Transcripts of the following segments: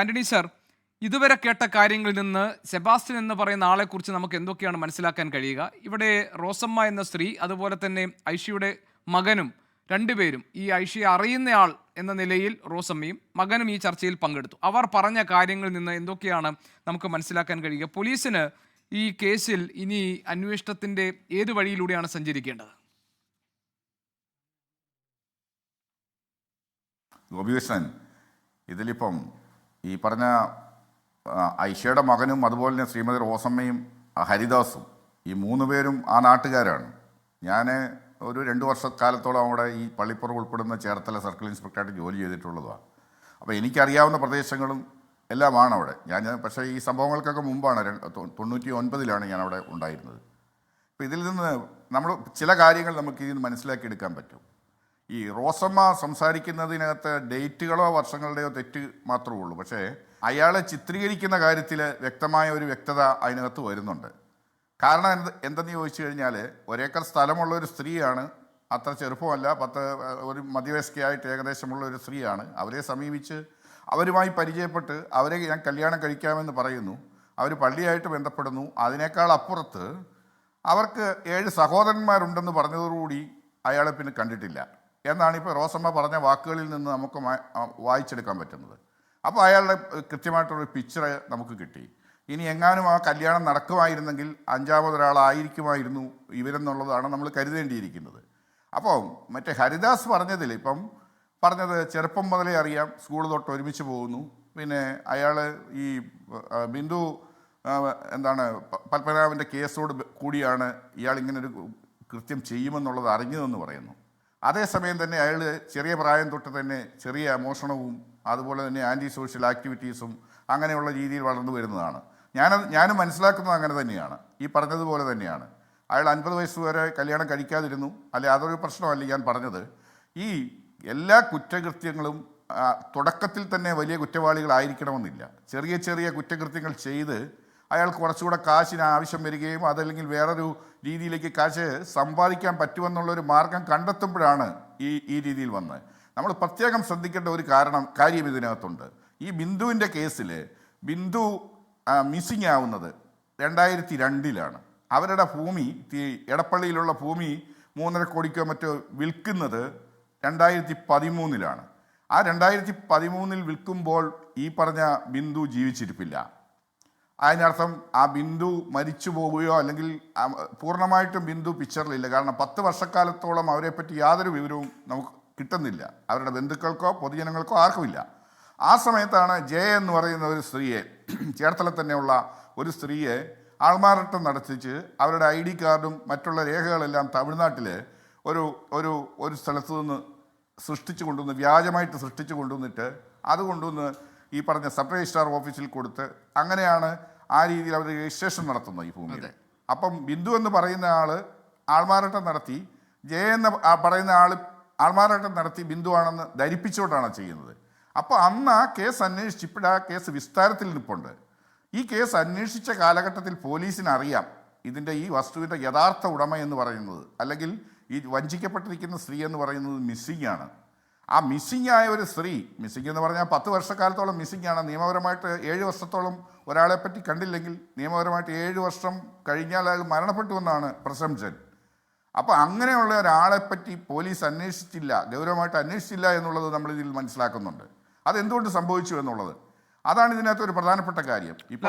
Antony sir, ഇതുവരെ കേട്ട കാര്യങ്ങളിൽ നിന്ന് സെബാസ്റ്റ്യൻ എന്ന് പറയുന്ന ആളെക്കുറിച്ച് നമുക്ക് എന്തൊക്കെയാണ് മനസ്സിലാക്കാൻ കഴിയുക? ഇവിടെ റോസമ്മ എന്ന സ്ത്രീ, അതുപോലെ തന്നെ ഐഷയുടെ മകനും, രണ്ടുപേരും ഈ ഐഷയെ അറിയുന്നയാൾ എന്ന നിലയിൽ റോസമ്മയും മകനും ഈ ചർച്ചയിൽ പങ്കെടുത്തു. അവർ പറഞ്ഞ കാര്യങ്ങളിൽ നിന്ന് എന്തൊക്കെയാണ് നമുക്ക് മനസ്സിലാക്കാൻ കഴിയുക? പോലീസിന് ഈ കേസിൽ ഇനി അന്വേഷണത്തിന്റെ ഏത് വഴിയിലൂടെയാണ് സഞ്ചരിക്കേണ്ടത്? ഗോപികൃഷ്ണൻ, ഇതിലിപ്പം ഈ പറഞ്ഞ ഐഷയുടെ മകനും അതുപോലെ തന്നെ ശ്രീമതി റോസമ്മയും ഹരിദാസും ഈ മൂന്ന് പേരും ആ നാട്ടുകാരാണ്. ഞാൻ ഒരു 2 വർഷക്കാലത്തോളം അവിടെ ഈ പള്ളിപ്പുറം ഉൾപ്പെടുന്ന ചേർത്തല സർക്കിൾ ഇൻസ്പെക്ടറായിട്ട് ജോലി ചെയ്തിട്ടുള്ളതാണ്. അപ്പോൾ എനിക്കറിയാവുന്ന പ്രദേശങ്ങളും എല്ലാമാണ് അവിടെ. പക്ഷേ ഈ സംഭവങ്ങൾക്കൊക്കെ മുമ്പാണ് 99-ലാണ് ഞാൻ അവിടെ ഉണ്ടായിരുന്നത്. അപ്പോൾ ഇതിൽ നിന്ന് നമ്മൾ ചില കാര്യങ്ങൾ നമുക്ക് ഇതിന് മനസ്സിലാക്കിയെടുക്കാൻ പറ്റും. ഈ റോസമ്മ സംസാരിക്കുന്നതിനകത്ത് ഡേറ്റുകളോ വർഷങ്ങളുടെയോ തെറ്റ് മാത്രമേ ഉള്ളൂ. പക്ഷേ അയാളെ ചിത്രീകരിക്കുന്ന കാര്യത്തിൽ വ്യക്തമായ ഒരു വ്യക്തത അതിനകത്ത് വരുന്നുണ്ട്. കാരണം എന്തെന്ന് ചോദിച്ചു കഴിഞ്ഞാൽ, 1 ഏക്കർ സ്ഥലമുള്ള ഒരു സ്ത്രീയാണ്, അത്ര ചെറുപ്പമല്ല, ഒരു മധ്യവയസ്കയായിട്ട് ഏകദേശമുള്ള ഒരു സ്ത്രീയാണ്. അവരെ സമീപിച്ച് അവരുമായി പരിചയപ്പെട്ട് അവരെ ഞാൻ കല്യാണം കഴിക്കാമെന്ന് പറയുന്നു. അവർ പള്ളിയായിട്ട് ബന്ധപ്പെടുന്നു. അതിനേക്കാൾ അപ്പുറത്ത് അവർക്ക് 7 സഹോദരന്മാരുണ്ടെന്ന് പറഞ്ഞതോടുകൂടി അയാളെ പിന്നെ കണ്ടിട്ടില്ല എന്നാണ് ഇപ്പോൾ റോസമ്മ പറഞ്ഞ വാക്കുകളിൽ നിന്ന് നമുക്ക് വായിച്ചെടുക്കാൻ പറ്റുന്നത്. അപ്പോൾ അയാളുടെ കൃത്യമായിട്ടൊരു പിക്ചർ നമുക്ക് കിട്ടി. ഇനി എങ്ങാനും ആ കല്യാണം നടക്കുമായിരുന്നെങ്കിൽ 5-മതൊരാളായിരിക്കുമായിരുന്നു ഇവരെന്നുള്ളതാണ് നമ്മൾ കരുതേണ്ടിയിരിക്കുന്നത്. അപ്പോൾ മറ്റേ ഹരിദാസ് പറഞ്ഞതിൽ ഇപ്പം പറഞ്ഞത് ചെറുപ്പം മുതലേ അറിയാം, സ്കൂൾ തൊട്ട് ഒരുമിച്ച് പോകുന്നു. പിന്നെ അയാൾ ഈ ബിന്ദു പത്മനാഭൻ്റെ കേസോട് കൂടിയാണ് ഇയാൾ ഇങ്ങനൊരു കൃത്യം ചെയ്യുമെന്നുള്ളത് അറിഞ്ഞതെന്ന് പറയുന്നു. അതേസമയം തന്നെ അയാൾ ചെറിയ പ്രായം തൊട്ട് തന്നെ ചെറിയ മോഷണവും അതുപോലെ തന്നെ ആൻറ്റി സോഷ്യൽ ആക്ടിവിറ്റീസും അങ്ങനെയുള്ള രീതിയിൽ വളർന്നു വരുന്നതാണ്. ഞാനും മനസ്സിലാക്കുന്നത് അങ്ങനെ തന്നെയാണ്, ഈ പറഞ്ഞതുപോലെ തന്നെയാണ്. അയാൾ 50 വയസ്സ് വരെ കല്യാണം കഴിക്കാതിരുന്നു. അല്ലെ, അതൊരു പ്രശ്നമല്ല ഞാൻ പറഞ്ഞത്. ഈ എല്ലാ കുറ്റകൃത്യങ്ങളും തുടക്കത്തിൽ തന്നെ വലിയ കുറ്റവാളികളായിരിക്കണമെന്നില്ല. ചെറിയ ചെറിയ കുറ്റകൃത്യങ്ങൾ ചെയ്ത് അയാൾ കുറച്ചുകൂടെ കാശിന് ആവശ്യം വരികയും അതല്ലെങ്കിൽ വേറൊരു രീതിയിലേക്ക് കാശ് സമ്പാദിക്കാൻ പറ്റുമെന്നുള്ളൊരു മാർഗം കണ്ടെത്തുമ്പോഴാണ് ഈ രീതിയിൽ വന്നത്. നമ്മൾ പ്രത്യേകം ശ്രദ്ധിക്കേണ്ട ഒരു കാര്യം ഇതിനകത്തുണ്ട്. ഈ ബിന്ദുവിൻ്റെ കേസിൽ ബിന്ദു മിസ്സിങ് ആവുന്നത് 2002-ലാണ്. അവരുടെ ഭൂമി, എടപ്പള്ളിയിലുള്ള ഭൂമി 3.5 കോടിക്കോ മറ്റോ വിൽക്കുന്നത് 2013-ലാണ്. ആ 2013 വിൽക്കുമ്പോൾ ഈ പറഞ്ഞ ബിന്ദു ജീവിച്ചിരിപ്പില്ല. അതിനർത്ഥം ആ ബിന്ദു മരിച്ചു പോവുകയോ അല്ലെങ്കിൽ പൂർണ്ണമായിട്ടും ബിന്ദു പിക്ചറിലില്ല. കാരണം 10 വർഷക്കാലത്തോളം അവരെപ്പറ്റി യാതൊരു വിവരവും നമുക്ക് കിട്ടുന്നില്ല. അവരുടെ ബന്ധുക്കൾക്കോ പൊതുജനങ്ങൾക്കോ ആർക്കുമില്ല. ആ സമയത്താണ് ജയ എന്ന് പറയുന്ന ഒരു സ്ത്രീയെ, ചേർത്തല തന്നെയുള്ള ഒരു സ്ത്രീയെ ആൾമാറാട്ടം നടത്തിച്ച് അവരുടെ ID കാർഡും മറ്റുള്ള രേഖകളെല്ലാം തമിഴ്നാട്ടിൽ ഒരു സ്ഥലത്തു നിന്ന് വ്യാജമായിട്ട് സൃഷ്ടിച്ചു കൊണ്ടുവന്നിട്ട് അത് കൊണ്ടുവന്ന് ഈ പറഞ്ഞ സബ് രജിസ്ട്രാർ ഓഫീസിൽ കൊടുത്ത് അങ്ങനെയാണ് ആ രീതിയിൽ അവർ രജിസ്ട്രേഷൻ നടത്തുന്നത് ഈ ഭൂമിയിൽ. അപ്പം ബിന്ദു എന്ന് പറയുന്ന ആൾ ആൾമാറാട്ടം നടത്തി, ജയ എന്ന് പറയുന്ന ആൾ ആൾമാറാട്ടം നടത്തി ബിന്ദു ആണെന്ന് ധരിപ്പിച്ചുകൊണ്ടാണ് ചെയ്യുന്നത്. അപ്പോൾ അന്ന് ആ കേസ് അന്വേഷിച്ച് ഇപ്പോഴാ കേസ് വിസ്താരത്തിൽ നിൽപ്പുണ്ട്. ഈ കേസ് അന്വേഷിച്ച കാലഘട്ടത്തിൽ പോലീസിന് അറിയാം ഇതിൻ്റെ ഈ വസ്തുവിൻ്റെ യഥാർത്ഥ ഉടമ എന്ന് പറയുന്നത്, അല്ലെങ്കിൽ ഈ വഞ്ചിക്കപ്പെട്ടിരിക്കുന്ന സ്ത്രീ എന്ന് പറയുന്നത് മിസ്സിംഗ് ആണ്. ആ മിസ്സിംഗ് ആയ ഒരു സ്ത്രീ, മിസ്സിംഗ് എന്ന് പറഞ്ഞാൽ 10 വർഷക്കാലത്തോളം മിസ്സിംഗ് ആണ്. നിയമപരമായിട്ട് 7 വർഷത്തോളം ഒരാളെപ്പറ്റി കണ്ടില്ലെങ്കിൽ നിയമപരമായിട്ട് 7 വർഷം കഴിഞ്ഞാൽ അയാൾ മരണപ്പെട്ടു എന്നാണ് പ്രസംപ്ഷൻ. അപ്പോൾ അങ്ങനെയുള്ള ഒരാളെപ്പറ്റി പോലീസ് ഗൗരവമായിട്ട് അന്വേഷിച്ചില്ല എന്നുള്ളത് നമ്മളിതിൽ മനസ്സിലാക്കുന്നുണ്ട്. അതെന്തുകൊണ്ട് സംഭവിച്ചു എന്നുള്ളത്, അതാണ് ഇതിനകത്ത് ഒരു പ്രധാനപ്പെട്ട കാര്യം. ഇപ്പം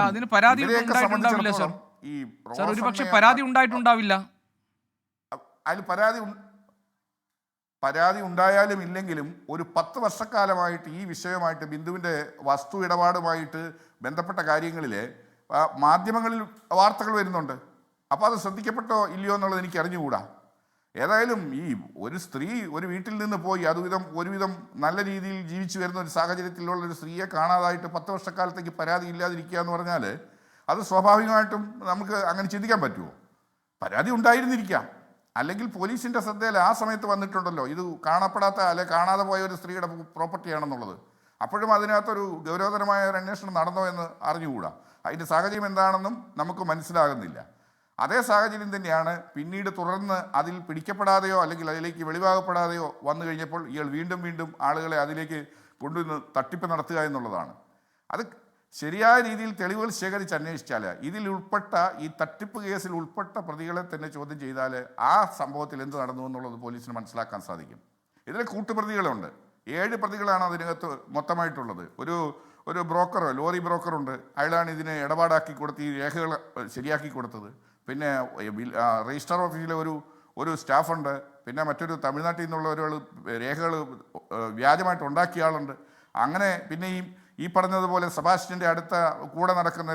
പരാതി ഉണ്ടായിട്ടുണ്ടാവില്ല. അതിൽ പരാതി ഉണ്ടായാലും ഇല്ലെങ്കിലും ഒരു 10 വർഷക്കാലമായിട്ട് ഈ വിഷയമായിട്ട് ബിന്ദുവിൻ്റെ വസ്തു ഇടപാടുമായിട്ട് ബന്ധപ്പെട്ട കാര്യങ്ങളിൽ മാധ്യമങ്ങളിൽ വാർത്തകൾ വരുന്നുണ്ട്. അപ്പോൾ അത് ശ്രദ്ധിക്കപ്പെട്ടോ ഇല്ലയോ എന്നുള്ളത് എനിക്ക് അറിഞ്ഞുകൂടാ. ഏതായാലും ഈ ഒരു സ്ത്രീ ഒരു വീട്ടിൽ നിന്ന് പോയി ഒരുവിധം നല്ല രീതിയിൽ ജീവിച്ചു വരുന്ന ഒരു സാഹചര്യത്തിലുള്ള ഒരു സ്ത്രീയെ കാണാതായിട്ട് 10 വർഷക്കാലത്തേക്ക് പരാതി ഇല്ലാതിരിക്കുക എന്ന് പറഞ്ഞാൽ അത് സ്വാഭാവികമായിട്ടും നമുക്ക് അങ്ങനെ ചിന്തിക്കാൻ പറ്റുമോ? പരാതി ഉണ്ടായിരുന്നിരിക്കാം, അല്ലെങ്കിൽ പോലീസിൻ്റെ ശ്രദ്ധയിൽ ആ സമയത്ത് വന്നിട്ടുണ്ടല്ലോ ഇത് കാണാതെ പോയ ഒരു സ്ത്രീയുടെ പ്രോപ്പർട്ടിയാണെന്നുള്ളത്. അപ്പോഴും അതിനകത്തൊരു ഗൗരവതരമായ ഒരു അന്വേഷണം നടന്നോ എന്ന് അറിഞ്ഞുകൂടാ. അതിൻ്റെ സാഹചര്യം എന്താണെന്നും നമുക്ക് മനസ്സിലാകുന്നില്ല. അതേ സാഹചര്യം തന്നെയാണ് പിന്നീട് തുടർന്ന് അതിൽ പിടിക്കപ്പെടാതെയോ അല്ലെങ്കിൽ അതിലേക്ക് വെളിവാകപ്പെടാതെയോ വന്നു കഴിഞ്ഞപ്പോൾ ഇയാൾ വീണ്ടും ആളുകളെ അതിലേക്ക് കൊണ്ടുവന്ന് തട്ടിപ്പ് നടത്തുക എന്നുള്ളതാണ്. അത് ശരിയായ രീതിയിൽ തെളിവുകൾ ശേഖരിച്ച് അന്വേഷിച്ചാൽ ഇതിൽ ഉൾപ്പെട്ട ഈ തട്ടിപ്പ് കേസിൽ ഉൾപ്പെട്ട പ്രതികളെ തന്നെ ചോദ്യം ചെയ്താൽ ആ സംഭവത്തിൽ എന്ത് നടന്നു എന്നുള്ളത് പോലീസിന് മനസ്സിലാക്കാൻ സാധിക്കും. ഇതിൽ കൂട്ടുപ്രതികളുണ്ട്, 7 പ്രതികളാണ് അതിനകത്ത് മൊത്തമായിട്ടുള്ളത്. ഒരു ബ്രോക്കർ, ലോറി ബ്രോക്കറുണ്ട്, അയാളാണ് ഇതിനെ ഇടപാടാക്കി കൊടുത്ത് ഈ രേഖകൾ ശരിയാക്കി കൊടുത്തത്. പിന്നെ രജിസ്റ്റർ ഓഫീസിലെ ഒരു സ്റ്റാഫുണ്ട്, പിന്നെ മറ്റൊരു തമിഴ്നാട്ടിൽ നിന്നുള്ള ഒരാൾ രേഖകൾ വ്യാജമായിട്ട് ഉണ്ടാക്കിയ ആളുണ്ട്. അങ്ങനെ പിന്നെ ഈ പറഞ്ഞതുപോലെ സെബാസ്റ്റ്യൻ്റെ അടുത്ത കൂടെ നടക്കുന്ന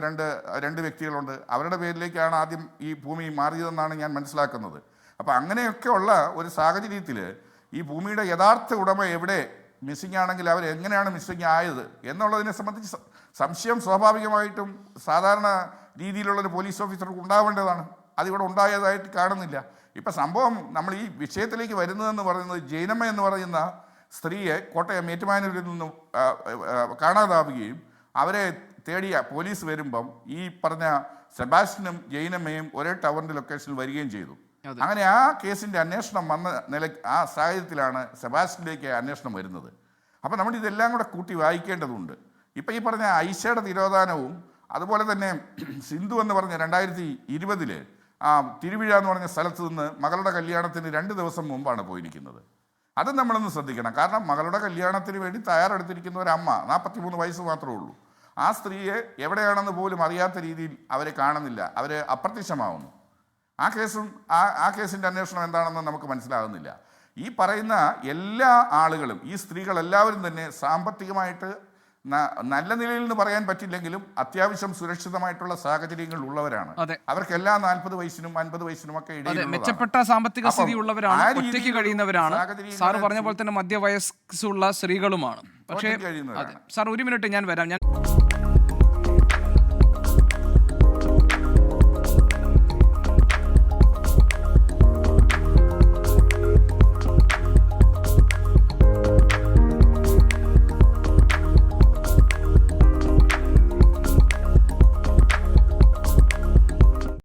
രണ്ട് വ്യക്തികളുണ്ട്. അവരുടെ പേരിലേക്കാണ് ആദ്യം ഈ ഭൂമി മാറിയതെന്നാണ് ഞാൻ മനസ്സിലാക്കുന്നത്. അപ്പോൾ അങ്ങനെയൊക്കെയുള്ള ഒരു സാഹചര്യത്തിൽ ഈ ഭൂമിയുടെ യഥാർത്ഥ ഉടമ എവിടെ മിസ്സിംഗ് ആണെങ്കിൽ അവർ എങ്ങനെയാണ് മിസ്സിംഗ് ആയത് എന്നുള്ളതിനെ സംബന്ധിച്ച് സംശയം സ്വാഭാവികമായിട്ടും സാധാരണ രീതിയിലുള്ളൊരു പോലീസ് ഓഫീസർക്ക് ഉണ്ടാവേണ്ടതാണ്. അതിവിടെ ഉണ്ടായതായിട്ട് കാണുന്നില്ല. ഇപ്പം സംഭവം നമ്മൾ ഈ വിഷയത്തിലേക്ക് വരുന്നതെന്ന് പറയുന്നത് ജൈനമ്മ എന്ന് പറയുന്ന സ്ത്രീയെ കോട്ടയം ഏറ്റുമാനൂരിൽ നിന്നും കാണാതാവുകയും അവരെ തേടിയ പോലീസ് വരുമ്പം ഈ പറഞ്ഞ സെബാസ്റ്റ്യനും ജൈനമ്മയും ഒരേ ടവറിൻ്റെ ലൊക്കേഷനിൽ വരികയും ചെയ്തു. അങ്ങനെ ആ കേസിൻ്റെ അന്വേഷണം വന്ന ആ സാഹചര്യത്തിലാണ് സെബാസ്റ്റ്യനിലേക്ക് അന്വേഷണം വരുന്നത്. അപ്പോൾ നമ്മൾ ഇതെല്ലാം കൂടെ കൂട്ടി വായിക്കേണ്ടതുണ്ട്. ഇപ്പം ഈ പറഞ്ഞ ഐഷയുടെ തിരോധാനവും അതുപോലെ തന്നെ സിന്ധു എന്ന് പറഞ്ഞ 2020 തിരുവിഴ എന്ന് പറഞ്ഞ സ്ഥലത്ത് നിന്ന് മകളുടെ കല്യാണത്തിന് 2 ദിവസം മുമ്പാണ് പോയിരിക്കുന്നത്. അത് നമ്മളൊന്ന് ശ്രദ്ധിക്കണം. കാരണം മകളുടെ കല്യാണത്തിന് വേണ്ടി തയ്യാറെടുത്തിരിക്കുന്ന ഒരു അമ്മ, 43 വയസ്സ് മാത്രമേ ഉള്ളൂ. ആ സ്ത്രീയെ എവിടെയാണെന്ന് പോലും അറിയാത്ത രീതിയിൽ അവരെ കാണുന്നില്ല, അവരെ അപ്രത്യക്ഷമാവുന്നു. ആ കേസിൻ്റെ അന്വേഷണം എന്താണെന്ന് നമുക്ക് മനസ്സിലാകുന്നില്ല. ഈ പറയുന്ന എല്ലാ ആളുകളും, ഈ സ്ത്രീകളെല്ലാവരും തന്നെ സാമ്പത്തികമായിട്ട് നല്ല നിലയിൽ എന്ന് പറയാൻ പറ്റില്ലെങ്കിലും അത്യാവശ്യം സുരക്ഷിതമായിട്ടുള്ള സാഹചര്യങ്ങൾ ഉള്ളവരാണ്. അവർക്കെല്ലാം 40 വയസ്സിനും 50 വയസ്സിനും ഒക്കെ ഇടയിൽ മെച്ചപ്പെട്ട സാമ്പത്തിക സ്ഥിതി ഉള്ളവരാണ്, ഒറ്റയ്ക്ക് കഴിയുന്നവരാണ്. സാർ പറഞ്ഞ പോലെ തന്നെ മധ്യവയസ്സുള്ള സ്ത്രീകളുമാണ്. പക്ഷേ സാർ, 1 മിനിറ്റ് ഞാൻ വരാം.